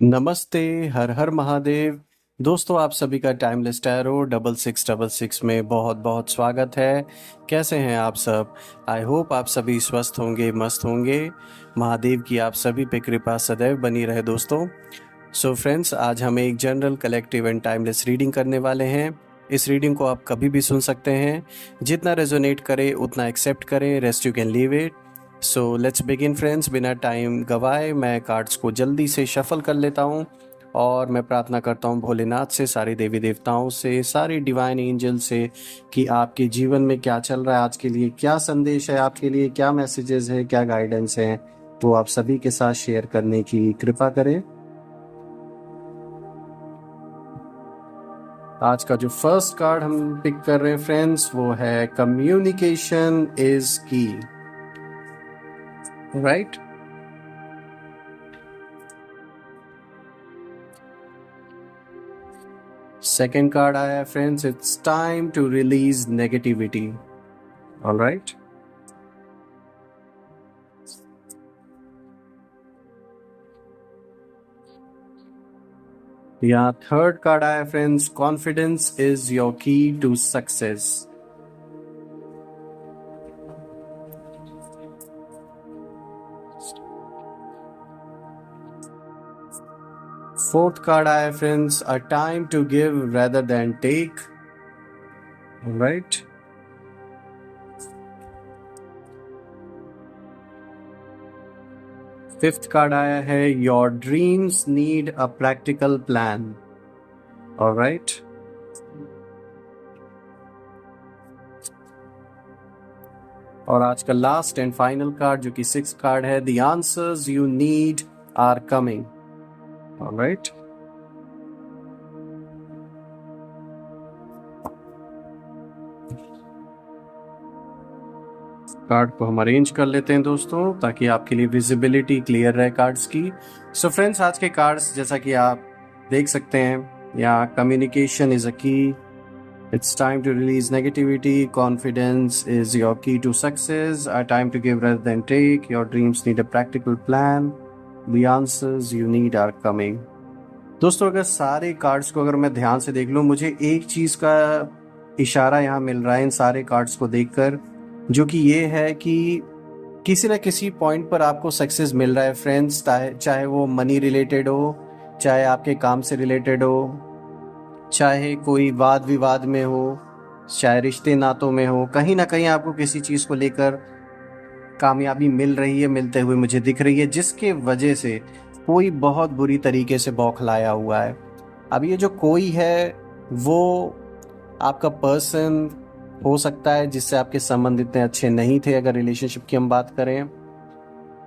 नमस्ते, हर हर महादेव। दोस्तों, आप सभी का टाइमलेस टैरो 6666 में बहुत बहुत स्वागत है। कैसे हैं आप सब? आई होप आप सभी स्वस्थ होंगे, मस्त होंगे। महादेव की आप सभी पे कृपा सदैव बनी रहे दोस्तों। सो फ्रेंड्स, आज हम एक general, collective and timeless reading करने वाले हैं। इस रीडिंग को आप कभी भी सुन सकते हैं। जितना रेजोनेट करे उतना एक्सेप्ट करें, rest you can leave it. So let's begin friends. बिना टाइम गवाए मैं कार्ड्स को जल्दी से शफल कर लेता हूँ और मैं प्रार्थना करता हूँ भोलेनाथ से, सारे देवी देवताओं से, सारे डिवाइन एंजल से कि आपके जीवन में क्या चल रहा है, आज के लिए क्या संदेश है, आपके लिए क्या मैसेजेस है, क्या गाइडेंस है, वो आप सभी के साथ शेयर करने की कृपा करें। आज का जो फर्स्ट कार्ड हम पिक कर रहे हैं फ्रेंड्स, वो है communication is key. Right. Second card आया है friends, it's time to release negativity. Alright. यहाँ थर्ड कार्ड आया friends, confidence is your key to success. Fourth card आया friends, a time to give rather than take. Right. Fifth card आया है, your dreams need a practical plan. Alright. और आज का last and final card जो कि sixth card है, the answers you need are coming. Alright. Card को हम अरेंज कर लेते हैं दोस्तों, ताकि आपके लिए विजिबिलिटी क्लियर रहे कार्ड्स की। सो फ्रेंड्स, आज के कार्ड्स जैसा कि आप देख सकते हैं, यहाँ कम्युनिकेशन इज अ की, it's time to release negativity, confidence is your key to success, a time to give rather than take, your dreams need a practical plan, the answers you need are coming। दोस्तों, अगर सारे cards को अगर मैं ध्यान से देख लूँ, मुझे एक चीज़ का इशारा यहाँ मिल रहा है इन सारे कार्ड्स को देखकर, जो कि ये है कि किसी न किसी पॉइंट पर आपको सक्सेस मिल रहा है फ्रेंड्स, चाहे वो मनी रिलेटेड हो, चाहे आपके काम से रिलेटेड हो, चाहे कोई वाद विवाद में हो, चाहे रिश्ते नातों में हो, कहीं ना कहीं आपको किसी चीज़ को लेकर कामयाबी मिल रही है, मिलते हुए मुझे दिख रही है, जिसके वजह से कोई बहुत बुरी तरीके से बौखलाया हुआ है। अब ये जो कोई है वो आपका पर्सन हो सकता है जिससे आपके संबंध इतने अच्छे नहीं थे, अगर रिलेशनशिप की हम बात करें।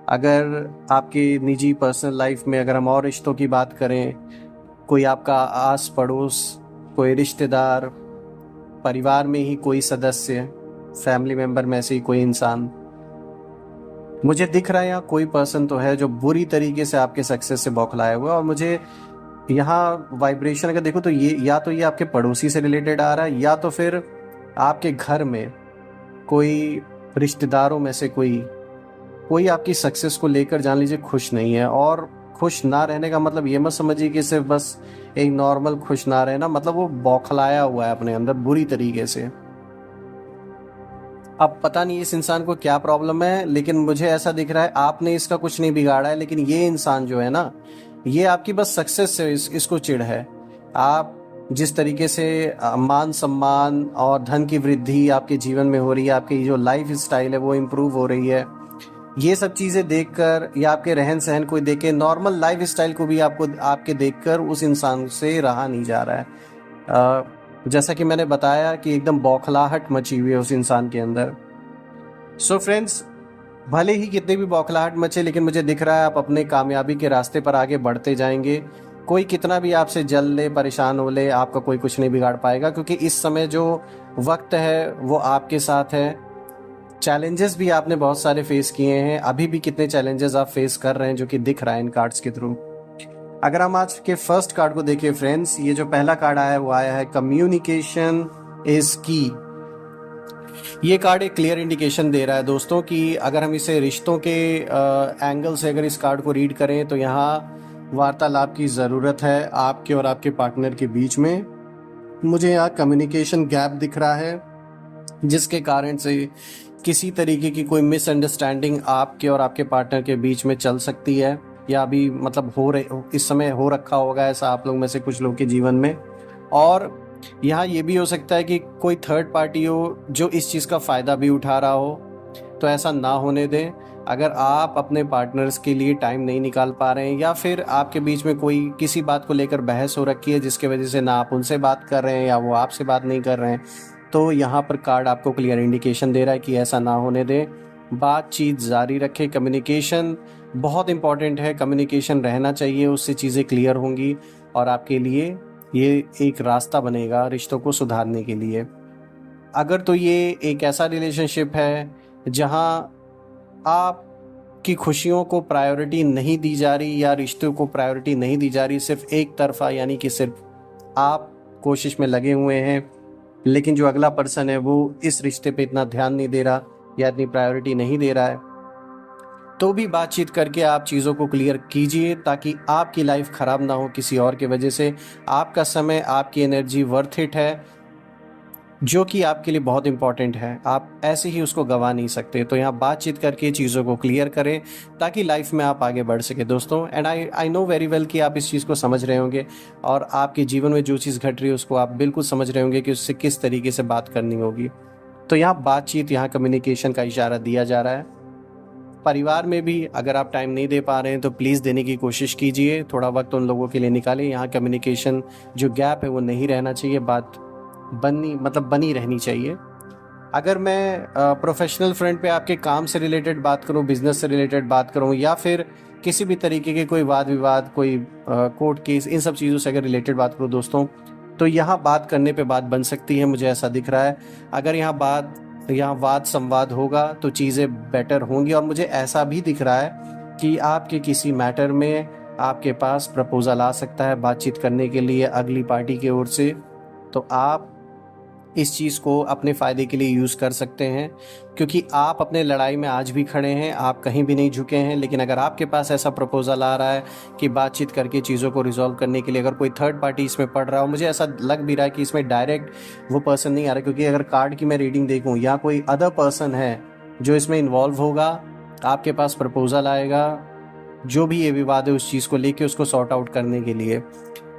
अगर आपके निजी पर्सनल लाइफ में अगर हम और रिश्तों की बात करें, कोई आपका आस पड़ोस, कोई रिश्तेदार, परिवार में ही कोई सदस्य, फैमिली मेंबर में से ही कोई इंसान, मुझे दिख रहा है यहाँ कोई पर्सन तो है जो बुरी तरीके से आपके सक्सेस से बौखलाया हुआ है। और मुझे यहाँ वाइब्रेशन अगर देखो तो ये आपके पड़ोसी से रिलेटेड आ रहा है, या तो फिर आपके घर में कोई रिश्तेदारों में से कोई आपकी सक्सेस को लेकर जान लीजिए खुश नहीं है। और खुश ना रहने का मतलब ये मत समझिए कि सिर्फ बस एक नॉर्मल खुश ना रहना, मतलब वो बौखलाया हुआ है अपने अंदर बुरी तरीके से। अब पता नहीं इस इंसान को क्या प्रॉब्लम है, लेकिन मुझे ऐसा दिख रहा है आपने इसका कुछ नहीं बिगाड़ा है, लेकिन ये इंसान जो है ना, ये आपकी बस सक्सेस से इसको चिढ़ है। आप जिस तरीके से मान सम्मान और धन की वृद्धि आपके जीवन में हो रही है, आपकी जो लाइफ स्टाइल है वो इम्प्रूव हो रही है, ये सब चीज़ें देखकर या आपके रहन सहन को देख के, नॉर्मल लाइफ स्टाइल को भी आपको आपके देखकर उस इंसान से रहा नहीं जा रहा है। जैसा कि मैंने बताया कि एकदम बौखलाहट मची हुई है उस इंसान के अंदर। सो फ्रेंड्स, भले ही कितनी भी बौखलाहट मचे, लेकिन मुझे दिख रहा है आप अपने कामयाबी के रास्ते पर आगे बढ़ते जाएंगे। कोई कितना भी आपसे जल ले, परेशान हो ले, आपका कोई कुछ नहीं बिगाड़ पाएगा, क्योंकि इस समय जो वक्त है वो आपके साथ है। चैलेंजेस भी आपने बहुत सारे फेस किए हैं, अभी भी कितने चैलेंजेस आप फेस कर रहे हैं, जो कि दिख रहा है इन कार्ड्स के थ्रू। अगर हम आज के फर्स्ट कार्ड को देखें फ्रेंड्स, ये जो पहला कार्ड आया है वो आया है कम्युनिकेशन इज की। ये कार्ड एक क्लियर इंडिकेशन दे रहा है दोस्तों कि अगर हम इसे रिश्तों के एंगल से अगर इस कार्ड को रीड करें तो यहाँ वार्तालाप की ज़रूरत है आपके और आपके पार्टनर के बीच में। मुझे यहाँ कम्युनिकेशन गैप दिख रहा है, जिसके कारण से किसी तरीके की कोई मिसअंडरस्टैंडिंग आपके और आपके पार्टनर के बीच में चल सकती है, या अभी मतलब इस समय हो रखा होगा ऐसा आप लोग में से कुछ लोग के जीवन में। और यहाँ ये भी हो सकता है कि कोई थर्ड पार्टी हो जो इस चीज़ का फ़ायदा भी उठा रहा हो, तो ऐसा ना होने दें। अगर आप अपने पार्टनर्स के लिए टाइम नहीं निकाल पा रहे हैं, या फिर आपके बीच में कोई किसी बात को लेकर बहस हो रखी है जिसके वजह से ना आप उनसे बात कर रहे हैं या वो आपसे बात नहीं कर रहे हैं, तो यहाँ पर कार्ड आपको क्लियर इंडिकेशन दे रहा है कि ऐसा ना होने दें। बातचीत जारी रखें। कम्युनिकेशन बहुत इंपॉर्टेंट है, कम्युनिकेशन रहना चाहिए, उससे चीज़ें क्लियर होंगी और आपके लिए ये एक रास्ता बनेगा रिश्तों को सुधारने के लिए। अगर तो ये एक ऐसा रिलेशनशिप है जहाँ आपकी खुशियों को प्रायोरिटी नहीं दी जा रही या रिश्तों को प्रायोरिटी नहीं दी जा रही, सिर्फ एक तरफा, यानी कि सिर्फ आप कोशिश में लगे हुए हैं, लेकिन जो अगला पर्सन है वो इस रिश्ते पे इतना ध्यान नहीं दे रहा या इतनी प्रायोरिटी नहीं दे रहा है, तो भी बातचीत करके आप चीज़ों को क्लियर कीजिए ताकि आपकी लाइफ ख़राब ना हो किसी और की वजह से। आपका समय, आपकी एनर्जी वर्थ इट है, जो कि आपके लिए बहुत इंपॉर्टेंट है। आप ऐसे ही उसको गंवा नहीं सकते। तो यहाँ बातचीत करके चीज़ों को क्लियर करें ताकि लाइफ में आप आगे बढ़ सके दोस्तों। And I know very well कि आप इस चीज़ को समझ रहे होंगे और आपके जीवन में जो चीज़ घट रही है उसको आप बिल्कुल समझ रहे होंगे कि उससे किस तरीके से बात करनी होगी। तो यहाँ बातचीत, यहाँ कम्युनिकेशन का इशारा दिया जा रहा है। परिवार में भी अगर आप टाइम नहीं दे पा रहे हैं तो प्लीज़ देने की कोशिश कीजिए, थोड़ा वक्त उन लोगों के लिए निकालें। यहाँ कम्युनिकेशन जो गैप है वो नहीं रहना चाहिए, बात बनी रहनी चाहिए। अगर मैं प्रोफेशनल फ्रंट पे आपके काम से रिलेटेड बात करूं, बिजनेस से रिलेटेड बात करूं, या फिर किसी भी तरीके के कोई वाद विवाद, कोई कोर्ट केस, इन सब चीज़ों से अगर रिलेटेड बात करूं दोस्तों, तो यहाँ बात करने पे बात बन सकती है, मुझे ऐसा दिख रहा है। अगर यहाँ वाद संवाद होगा तो चीज़ें बेटर होंगी। और मुझे ऐसा भी दिख रहा है कि आपके किसी मैटर में आपके पास प्रपोजल आ सकता है बातचीत करने के लिए अगली पार्टी की ओर से। तो आप इस चीज़ को अपने फ़ायदे के लिए यूज़ कर सकते हैं, क्योंकि आप अपने लड़ाई में आज भी खड़े हैं, आप कहीं भी नहीं झुके हैं। लेकिन अगर आपके पास ऐसा प्रपोज़ल आ रहा है कि बातचीत करके चीज़ों को रिजॉल्व करने के लिए अगर कोई थर्ड पार्टी इसमें पड़ रहा हो, मुझे ऐसा लग भी रहा है कि इसमें डायरेक्ट वो पर्सन नहीं आ रहा, क्योंकि अगर कार्ड की मैं रीडिंग देखूँ या कोई अदर पर्सन है जो इसमें इन्वॉल्व होगा, आपके पास प्रपोज़ल आएगा, जो भी ये विवाद है उस चीज़ को लेके उसको सॉर्ट आउट करने के लिए।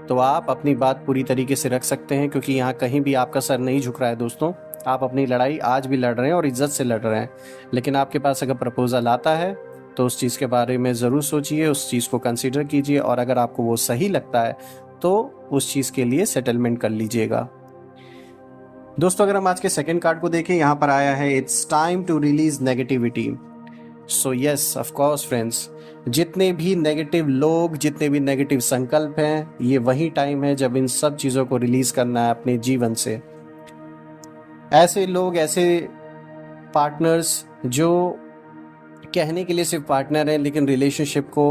तो आप अपनी बात पूरी तरीके से रख सकते हैं, क्योंकि यहाँ कहीं भी आपका सर नहीं झुक रहा है दोस्तों। आप अपनी लड़ाई आज भी लड़ रहे हैं और इज्जत से लड़ रहे हैं। लेकिन आपके पास अगर प्रपोजल आता है तो उस चीज़ के बारे में ज़रूर सोचिए, उस चीज़ को कंसीडर कीजिए, और अगर आपको वो सही लगता है तो उस चीज़ के लिए सेटलमेंट कर लीजिएगा। दोस्तों अगर हम आज के सेकंड कार्ड को देखें, यहाँ पर आया है it's time to release negativity. So yes, of course friends, जितने भी नेगेटिव लोग, जितने भी नेगेटिव संकल्प हैं, ये वही टाइम है जब इन सब चीज़ों को रिलीज करना है अपने जीवन से। ऐसे लोग, ऐसे पार्टनर्स जो कहने के लिए सिर्फ पार्टनर हैं लेकिन रिलेशनशिप को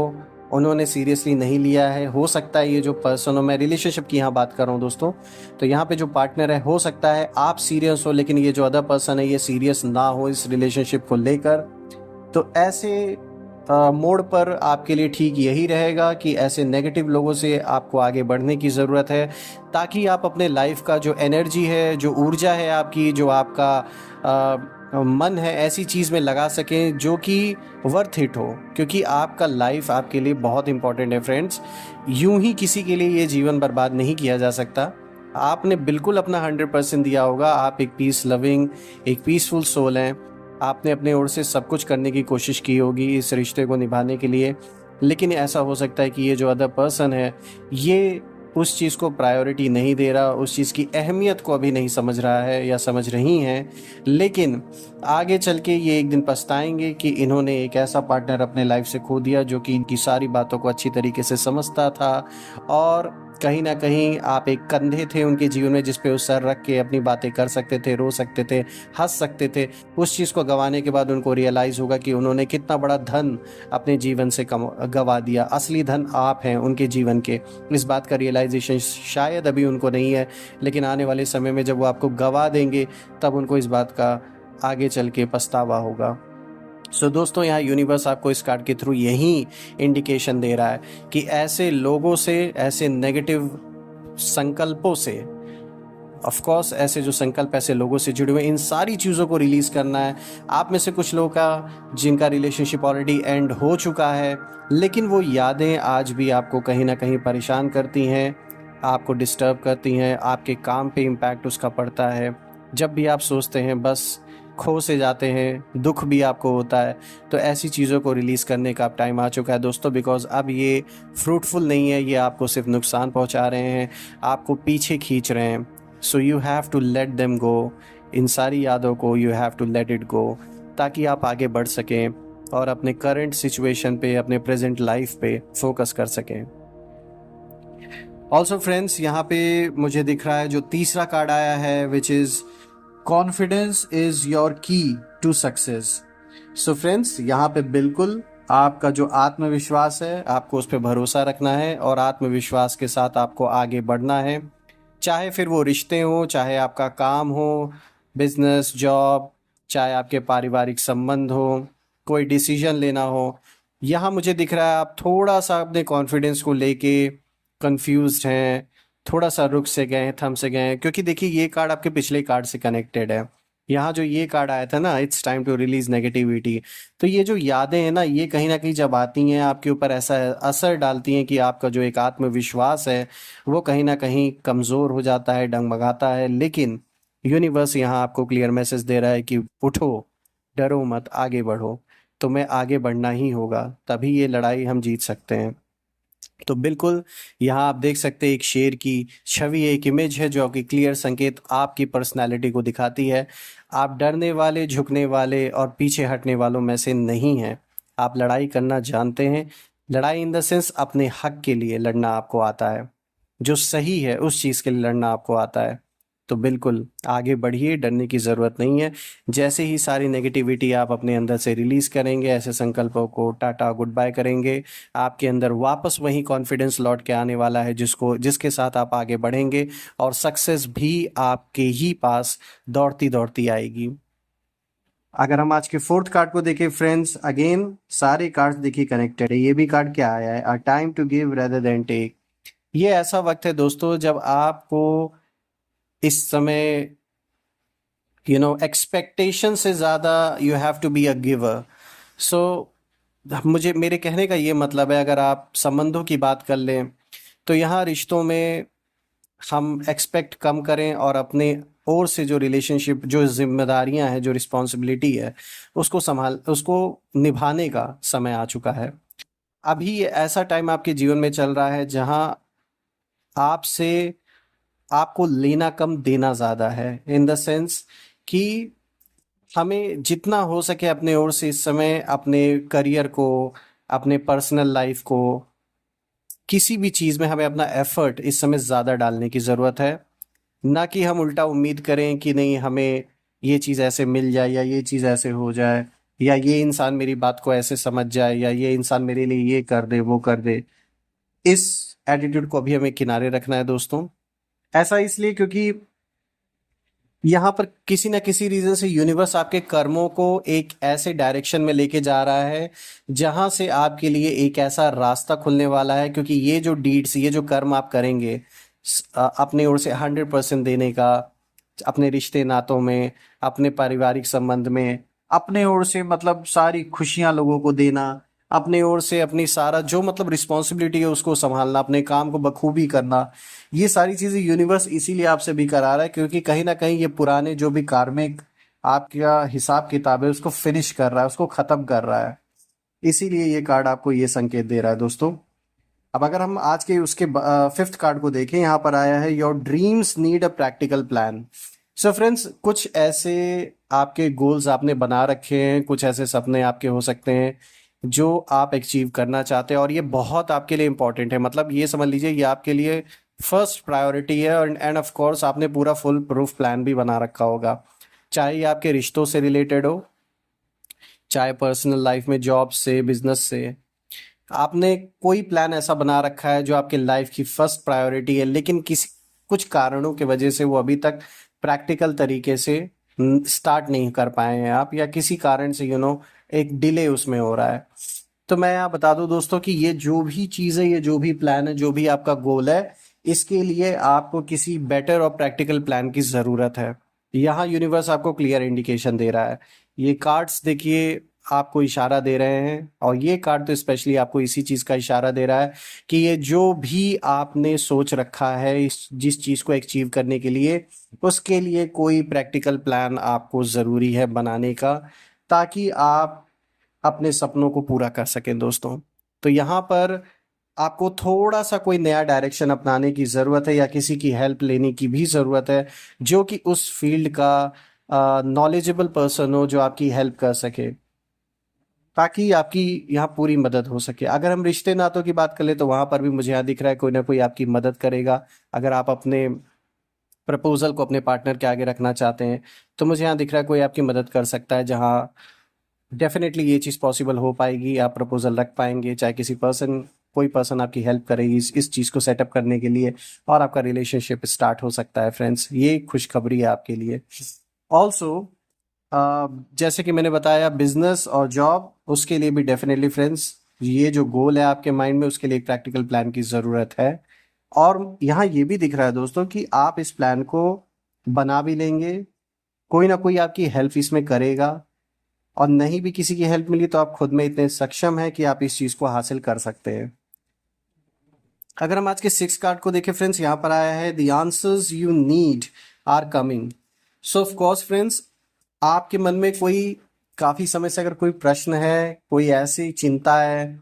उन्होंने सीरियसली नहीं लिया है। हो सकता है ये जो पर्सन हो, मैं रिलेशनशिप की यहाँ बात कर रहा हूँ दोस्तों, तो यहाँ पे जो पार्टनर है, हो सकता है आप सीरियस हो लेकिन ये जो अदर पर्सन है ये सीरियस ना हो इस रिलेशनशिप को लेकर। तो ऐसे मोड़ पर आपके लिए ठीक यही रहेगा कि ऐसे नेगेटिव लोगों से आपको आगे बढ़ने की ज़रूरत है, ताकि आप अपने लाइफ का जो एनर्जी है, जो ऊर्जा है आपकी, जो आपका मन है, ऐसी चीज़ में लगा सकें जो कि वर्थ इट हो। क्योंकि आपका लाइफ आपके लिए बहुत इंपॉर्टेंट है फ्रेंड्स। यूं ही किसी के लिए ये जीवन बर्बाद नहीं किया जा सकता। आपने बिल्कुल अपना 100% दिया होगा। आप एक पीस लविंग, एक पीसफुल सोल हैं। आपने अपने ओर से सब कुछ करने की कोशिश की होगी इस रिश्ते को निभाने के लिए, लेकिन ऐसा हो सकता है कि ये जो अदर पर्सन है ये उस चीज़ को प्रायोरिटी नहीं दे रहा, उस चीज़ की अहमियत को अभी नहीं समझ रहा है या समझ रही हैं। लेकिन आगे चल के ये एक दिन पछताएंगे कि इन्होंने एक ऐसा पार्टनर अपने लाइफ से खो दिया जो कि इनकी सारी बातों को अच्छी तरीके से समझता था, और कहीं ना कहीं आप एक कंधे थे उनके जीवन में जिस पे वो सर रख के अपनी बातें कर सकते थे, रो सकते थे, हंस सकते थे। उस चीज़ को गंवाने के बाद उनको रियलाइज़ होगा कि उन्होंने कितना बड़ा धन अपने जीवन से गंवा दिया। असली धन आप हैं उनके जीवन के। इस बात का रियलाइजेशन शायद अभी उनको नहीं है, लेकिन आने वाले समय में जब वो आपको गंवा देंगे तब उनको इस बात का आगे चल के पछतावा होगा। दोस्तों यहाँ यूनिवर्स आपको इस कार्ड के थ्रू यही इंडिकेशन दे रहा है कि ऐसे लोगों से, ऐसे नेगेटिव संकल्पों से, ऑफ कोर्स ऐसे जो संकल्प ऐसे लोगों से जुड़े हुए, इन सारी चीज़ों को रिलीज़ करना है। आप में से कुछ लोगों का जिनका रिलेशनशिप ऑलरेडी एंड हो चुका है, लेकिन वो यादें आज भी आपको कहीं ना कहीं परेशान करती हैं, आपको डिस्टर्ब करती हैं, आपके काम पे इम्पैक्ट उसका पड़ता है। जब भी आप सोचते हैं बस खो से जाते हैं, दुख भी आपको होता है। तो ऐसी चीज़ों को रिलीज़ करने का अब टाइम आ चुका है दोस्तों, बिकॉज अब ये फ्रूटफुल नहीं है, ये आपको सिर्फ नुकसान पहुंचा रहे हैं, आपको पीछे खींच रहे हैं। So you have to let them go. इन सारी यादों को you have to let it go, ताकि आप आगे बढ़ सकें और अपने करंट सिचुएशन पे, अपने प्रेजेंट लाइफ पे फोकस कर सकें। ऑल्सो फ्रेंड्स, यहाँ पे मुझे दिख रहा है जो तीसरा कार्ड आया है, which is confidence is your key to success. So friends, यहाँ पे बिल्कुल आपका जो आत्मविश्वास है, आपको उस पर भरोसा रखना है और आत्मविश्वास के साथ आपको आगे बढ़ना है। चाहे फिर वो रिश्ते हो, चाहे आपका काम हो, बिजनेस, जॉब, चाहे आपके पारिवारिक संबंध हो, कोई डिसीजन लेना हो। यहाँ मुझे दिख रहा है आप थोड़ा सा अपने कॉन्फिडेंस को लेके कंफ्यूज्ड हैं, थोड़ा सा रुक से गए हैं, थम से गए हैं, क्योंकि देखिए ये कार्ड आपके पिछले कार्ड से कनेक्टेड है। यहाँ जो ये कार्ड आया था ना, it's time to release negativity, तो ये जो यादें हैं ना, ये कहीं ना कहीं जब आती हैं आपके ऊपर ऐसा असर डालती हैं कि आपका जो एक आत्मविश्वास है वो कहीं ना कहीं कमज़ोर हो जाता है, डगमगाता है। लेकिन यूनिवर्स यहाँ आपको क्लियर मैसेज दे रहा है कि उठो, डरो मत, आगे बढ़ो। तुम्हें आगे बढ़ना ही होगा, तभी ये लड़ाई हम जीत सकते हैं। तो बिल्कुल यहाँ आप देख सकते हैं एक शेर की छवि, एक इमेज है जो कि क्लियर संकेत आपकी पर्सनालिटी को दिखाती है। आप डरने वाले, झुकने वाले और पीछे हटने वालों में से नहीं हैं। आप लड़ाई करना जानते हैं। लड़ाई इन द सेंस अपने हक के लिए लड़ना आपको आता है, जो सही है उस चीज़ के लिए लड़ना आपको आता है। तो बिल्कुल आगे बढ़िए, डरने की ज़रूरत नहीं है। जैसे ही सारी नेगेटिविटी आप अपने अंदर से रिलीज़ करेंगे, ऐसे संकल्पों को टाटा गुड बाय करेंगे, आपके अंदर वापस वही कॉन्फिडेंस लौट के आने वाला है जिसके साथ आप आगे बढ़ेंगे, और सक्सेस भी आपके ही पास दौड़ती दौड़ती आएगी। अगर हम आज के फोर्थ कार्ड को देखें फ्रेंड्स, अगेन सारे कार्ड्स देखिए कनेक्टेड है। ये भी कार्ड क्या आया है, a time to give rather than take. ये ऐसा वक्त है दोस्तों जब आपको इस समय एक्सपेक्टेशन से ज़्यादा you have to be a giver. So मुझे, मेरे कहने का ये मतलब है, अगर आप संबंधों की बात कर लें तो यहाँ रिश्तों में हम एक्सपेक्ट कम करें और अपने ओर से जो रिलेशनशिप, जो जिम्मेदारियां हैं, जो रिस्पॉन्सिबिलिटी है, उसको निभाने का समय आ चुका है। अभी ये ऐसा टाइम आपके जीवन में चल रहा है जहां आपसे आपको लेना कम, देना ज़्यादा है। इन द सेंस कि हमें जितना हो सके अपने ओर से इस समय अपने करियर को, अपने पर्सनल लाइफ को, किसी भी चीज़ में हमें अपना एफर्ट इस समय ज़्यादा डालने की ज़रूरत है। ना कि हम उल्टा उम्मीद करें कि नहीं हमें ये चीज़ ऐसे मिल जाए, या ये चीज़ ऐसे हो जाए, या ये इंसान मेरी बात को ऐसे समझ जाए, या ये इंसान मेरे लिए ये कर दे, वो कर दे। इस एटीट्यूड को अभी हमें किनारे रखना है दोस्तों। ऐसा इसलिए क्योंकि यहाँ पर किसी ना किसी रीजन से यूनिवर्स आपके कर्मों को एक ऐसे डायरेक्शन में लेके जा रहा है जहां से आपके लिए एक ऐसा रास्ता खुलने वाला है, क्योंकि ये जो डीड्स, ये जो कर्म आप करेंगे अपने ओर से 100% देने का, अपने रिश्ते नातों में, अपने पारिवारिक संबंध में, अपने ओर से मतलब सारी खुशियां लोगों को देना, अपने ओर से अपनी सारा जो मतलब रिस्पॉन्सिबिलिटी है उसको संभालना, अपने काम को बखूबी करना, ये सारी चीजें यूनिवर्स इसीलिए आपसे भी करा रहा है क्योंकि कहीं ना कहीं ये पुराने जो भी कार्मिक आपका हिसाब किताब है उसको फिनिश कर रहा है, उसको खत्म कर रहा है। इसीलिए ये कार्ड आपको ये संकेत दे रहा है दोस्तों। अब अगर हम आज के उसके फिफ्थ कार्ड को देखें, यहाँ पर आया है your dreams need a practical plan. So friends, कुछ ऐसे आपके गोल्स आपने बना रखे हैं, कुछ ऐसे सपने आपके हो सकते हैं जो आप अचीव करना चाहते हैं, और ये बहुत आपके लिए इंपॉर्टेंट है। मतलब ये समझ लीजिए ये आपके लिए फर्स्ट प्रायोरिटी है, और एंड ऑफ कोर्स आपने पूरा फुल प्रूफ प्लान भी बना रखा होगा। चाहे ये आपके रिश्तों से रिलेटेड हो, चाहे पर्सनल लाइफ में, जॉब से, बिजनेस से, आपने कोई प्लान ऐसा बना रखा है जो आपके लाइफ की फर्स्ट प्रायोरिटी है, लेकिन किसी कुछ कारणों की वजह से वो अभी तक प्रैक्टिकल तरीके से स्टार्ट नहीं कर पाए हैं आप, या किसी कारण से एक डिले उसमें हो रहा है। तो मैं यहाँ बता दूं दोस्तों कि ये जो भी चीज़ है, ये जो भी प्लान है, जो भी आपका गोल है, इसके लिए आपको किसी बेटर और प्रैक्टिकल प्लान की ज़रूरत है। यहाँ यूनिवर्स आपको क्लियर इंडिकेशन दे रहा है। ये कार्ड्स देखिए आपको इशारा दे रहे हैं, और ये कार्ड तो स्पेशली आपको इसी चीज़ का इशारा दे रहा है कि ये जो भी आपने सोच रखा है इस जिस चीज़ को अचीव करने के लिए, उसके लिए कोई प्रैक्टिकल प्लान आपको ज़रूरी है बनाने का, ताकि आप अपने सपनों को पूरा कर सकें दोस्तों। तो यहाँ पर आपको थोड़ा सा कोई नया डायरेक्शन अपनाने की ज़रूरत है, या किसी की हेल्प लेने की भी ज़रूरत है, जो कि उस फील्ड का नॉलेजेबल पर्सन हो, जो आपकी हेल्प कर सके, ताकि आपकी यहाँ पूरी मदद हो सके। अगर हम रिश्ते नातों की बात करें तो वहाँ पर भी मुझे यहाँ दिख रहा है कोई ना कोई आपकी मदद करेगा। अगर आप अपने प्रपोज़ल को अपने पार्टनर के आगे रखना चाहते हैं, तो मुझे यहाँ दिख रहा है कोई आपकी मदद कर सकता है, जहाँ डेफ़िनेटली ये चीज़ पॉसिबल हो पाएगी, आप प्रपोज़ल रख पाएँगे, चाहे कोई पर्सन आपकी हेल्प करेगी इस चीज़ को सेटअप करने के लिए, और आपका रिलेशनशिप स्टार्ट हो सकता है फ्रेंड्स। ये खुशखबरी है आपके लिए। ऑल्सो जैसे कि मैंने बताया, बिजनेस और जॉब, उसके लिए भी डेफिनेटली फ्रेंड्स, ये जो गोल है आपके माइंड में, उसके लिए एक प्रैक्टिकल प्लान की ज़रूरत है। और यहाँ ये भी दिख रहा है दोस्तों कि आप इस प्लान को बना भी लेंगे, कोई ना कोई आपकी हेल्प इसमें करेगा, और नहीं भी किसी की हेल्प मिली तो आप खुद में इतने सक्षम हैं कि आप इस चीज़ को हासिल कर सकते हैं। अगर हम आज के 6 कार्ड को देखें फ्रेंड्स, यहाँ पर आया है the answers you need are coming. So of course friends, आपके मन में कोई काफ़ी समय से अगर कोई प्रश्न है, कोई ऐसी चिंता है,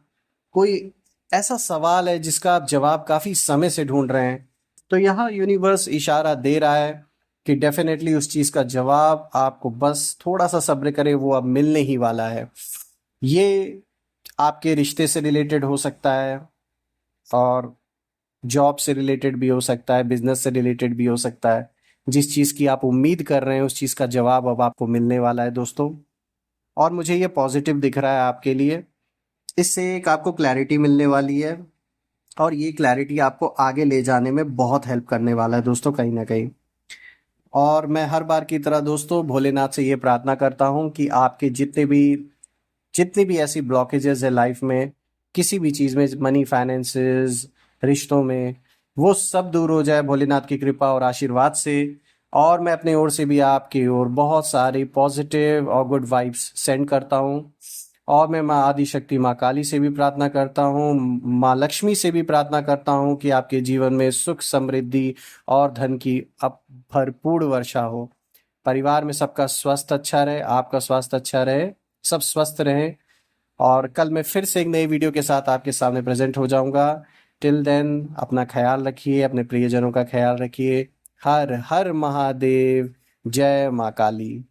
कोई ऐसा सवाल है जिसका आप जवाब काफ़ी समय से ढूंढ रहे हैं, तो यहाँ यूनिवर्स इशारा दे रहा है कि डेफिनेटली उस चीज़ का जवाब आपको बस थोड़ा सा सब्र करे, वो अब मिलने ही वाला है। ये आपके रिश्ते से रिलेटेड हो सकता है, और जॉब से रिलेटेड भी हो सकता है, बिजनेस से रिलेटेड भी हो सकता है। जिस चीज़ की आप उम्मीद कर रहे हैं, उस चीज़ का जवाब अब आपको मिलने वाला है दोस्तों। और मुझे ये पॉजिटिव दिख रहा है आपके लिए। इससे एक आपको क्लैरिटी मिलने वाली है, और ये क्लैरिटी आपको आगे ले जाने में बहुत हेल्प करने वाला है दोस्तों, कहीं ना कहीं। और मैं हर बार की तरह दोस्तों भोलेनाथ से ये प्रार्थना करता हूँ कि आपके जितनी भी ऐसी ब्लॉकेजेस है लाइफ में, किसी भी चीज़ में, मनी, फाइनेंसेस, रिश्तों में, वो सब दूर हो जाए भोलेनाथ की कृपा और आशीर्वाद से। और मैं अपनी ओर से भी आपकी ओर बहुत सारी पॉजिटिव और गुड वाइब्स सेंड करता हूँ। और मैं माँ आदि शक्ति, माँ काली से भी प्रार्थना करता हूँ, माँ लक्ष्मी से भी प्रार्थना करता हूँ कि आपके जीवन में सुख, समृद्धि और धन की अब भरपूर वर्षा हो। परिवार में सबका स्वास्थ्य अच्छा रहे, आपका स्वास्थ्य अच्छा रहे, सब स्वस्थ रहें। और कल मैं फिर से एक नई वीडियो के साथ आपके सामने प्रेजेंट हो जाऊंगा। टिल देन अपना ख्याल रखिए, अपने प्रियजनों का ख्याल रखिए। हर हर महादेव। जय माँ काली।